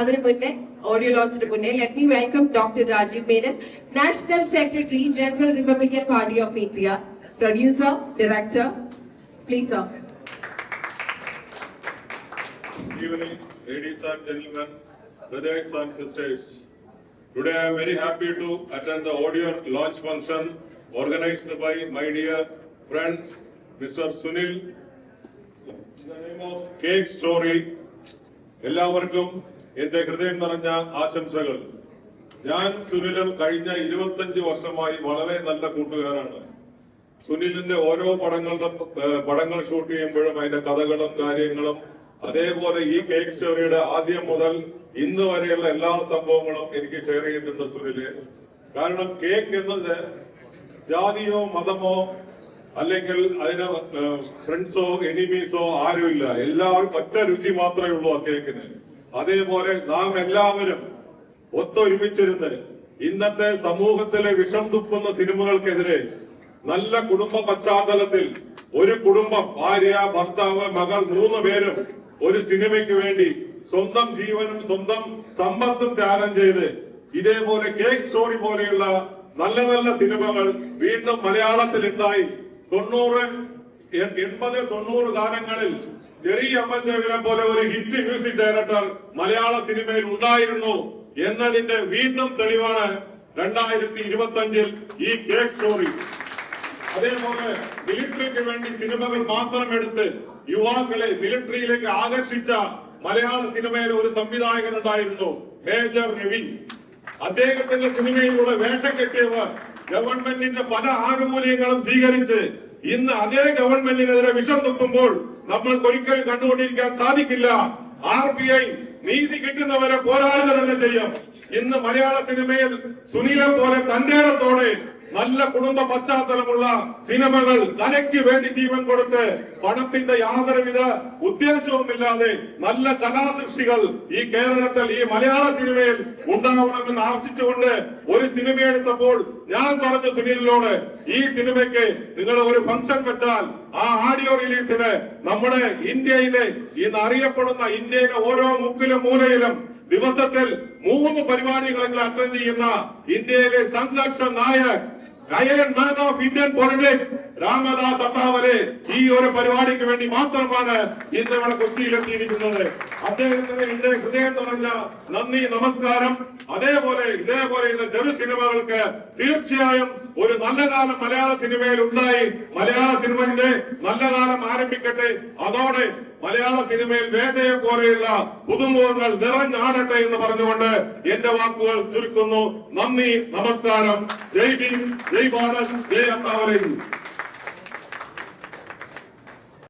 Audio launch. Let me welcome Dr. Rajiv Menon, National Secretary, General Republican Party of India, producer, director. Please, sir. Good evening, ladies and gentlemen, brothers and sisters. Today I am very happy to attend the audio launch function organized by my dear friend Mr. Sunil. In the name of Cake Story, എല്ലാവർക്കും എന്റെ ഹൃദയം നിറഞ്ഞ ആശംസകൾ. ഞാൻ സുനിലും കഴിഞ്ഞ 25 വർഷമായി വളരെ നല്ല കൂട്ടുകാരാണ്. സുനിലിന്റെ ഓരോ പടങ്ങൾ ഷൂട്ട് ചെയ്യുമ്പോഴും അതിന്റെ കഥകളും കാര്യങ്ങളും, അതേപോലെ ഈ കേക്ക് സ്റ്റോറിയുടെ ആദ്യം മുതൽ ഇന്ന് വരെയുള്ള എല്ലാ സംഭവങ്ങളും എനിക്ക് ഷെയർ ചെയ്തിട്ടുണ്ട് സുനില്. കാരണം കേക്ക് എന്നത് ജാതിയോ മതമോ അല്ലെങ്കിൽ അതിന് ഫ്രണ്ട്സോ എനിമീസോ ആരുമില്ല. എല്ലാവരും ഒറ്റ രുചി മാത്രമേ ഉള്ളൂ ആ കേക്കിന്. അതേപോലെ നാം എല്ലാവരും ഒത്തൊരുമിച്ചിരുന്ന് ഇന്നത്തെ സമൂഹത്തിലെ വിഷം തുപ്പുന്ന സിനിമകൾക്കെതിരെ നല്ല കുടുംബ പശ്ചാത്തലത്തിൽ ഒരു കുടുംബം, ഭാര്യ, ഭർത്താവ്, മകൾ 3 പേരും ഒരു സിനിമയ്ക്ക് വേണ്ടി സ്വന്തം ജീവനും സ്വന്തം സമ്പത്തും ത്യാഗം ചെയ്ത് ഇതേപോലെ കേക്ക് സ്റ്റോറി പോലെയുള്ള നല്ല നല്ല സിനിമകൾ വീണ്ടും മലയാളത്തിൽ ഉണ്ടായി. 80-90 കാലങ്ങളിൽ ചെറിയ അമൽദേവിനെ പോലെ ഒരു ഹിറ്റ് മ്യൂസിക് ഡയറക്ടർ മലയാള സിനിമയിൽ ഉണ്ടായിരുന്നു എന്നതിന്റെ വീണ്ടും തെളിവാണ് 2025 ഈ കേക്ക് സ്റ്റോറി. അതേപോലെ മിലിറ്ററിക്ക് വേണ്ടി സിനിമകൾ മാത്രം എടുത്ത് യുവാക്കളെ മിലിറ്ററിയിലേക്ക് ആകർഷിച്ച മലയാള സിനിമയിൽ ഒരു സംവിധായകൻ ഉണ്ടായിരുന്നു, മേജർ രവി. അദ്ദേഹത്തിന്റെ സിനിമയിലൂടെ വേഷം കെട്ടിയവർ ഗവൺമെന്റിന്റെ പല ആനുകൂല്യങ്ങളും സ്വീകരിച്ച് ഇന്ന് അതേ ഗവൺമെന്റിനെതിരെ വിഷം തുപ്പുമ്പോൾ നമ്മൾക്ക് ഒരിക്കലും കണ്ടുകൊണ്ടിരിക്കാൻ സാധിക്കില്ല. RBI നീതി കിട്ടുന്നവരെ പോരാടുക തന്നെ ചെയ്യും. ഇന്ന് മലയാള സിനിമയിൽ സുനിലെ പോലെ തന്റേടത്തോടെ നല്ല കുടുംബ പശ്ചാത്തലമുള്ള സിനിമകൾ തനയ്ക്ക് വേണ്ടി ജീവൻ കൊടുത്ത് പണത്തിന്റെ യാതൊരുവിധ ഉദ്ദേശവുമില്ലാതെ നല്ല കലാസൃഷ്ടികൾ ഈ കേരളത്തിൽ ഈ മലയാള സിനിമയിൽ ഉണ്ടാവണമെന്ന് ആവശ്യിച്ചുകൊണ്ട് ഒരു സിനിമ എടുത്തപ്പോൾ ഞാൻ പറഞ്ഞു സുനിലിനോട്, ഈ സിനിമയ്ക്ക് നിങ്ങൾ ഒരു ഫംഗ്ഷൻ വെച്ചാൽ ആ ആഡിയോ റിലീസിന് നമ്മുടെ ഇന്ത്യയിലെ ഇന്ന് അറിയപ്പെടുന്ന ഇന്ത്യയിലെ ഓരോ മുക്കിലും മൂലയിലും ദിവസത്തിൽ 3 പരിപാടികളെങ്കിലും അറ്റൻഡ് ചെയ്യുന്ന ഇന്ത്യയിലെ സംഘർഷ നായക്, iron man of Indian politics Ramdas Athawale ഈ ഒരു പരിപാടിക്ക് വേണ്ടി മാത്രമാണ് ഇന്ന് ഇവിടെ കൊച്ചിയിലെത്തിയിരിക്കുന്നത്. അദ്ദേഹത്തിന് എന്റെ ഹൃദയം നിറഞ്ഞ നന്ദി, നമസ്കാരം. അതേപോലെ ഇതേപോലെയുള്ള ചെറു സിനിമകൾക്ക് തീർച്ചയായും ഒരു നല്ല കാലം മലയാള സിനിമയിൽ ഉണ്ടായി. മലയാള സിനിമയുടെ നല്ല കാലം ആരംഭിക്കട്ടെ. അതോടെ മലയാള സിനിമയിൽ വേദയെ പോലെയുള്ള പുതുമുഖങ്ങൾ നിറഞ്ഞാടട്ടെ എന്ന് പറഞ്ഞുകൊണ്ട് എന്റെ വാക്കുകൾ ചുരുക്കുന്നു. നന്ദി, നമസ്കാരം. ജയ് ഭീം, ജയ് ഭാരത്, ജയ് അത്താവലെ.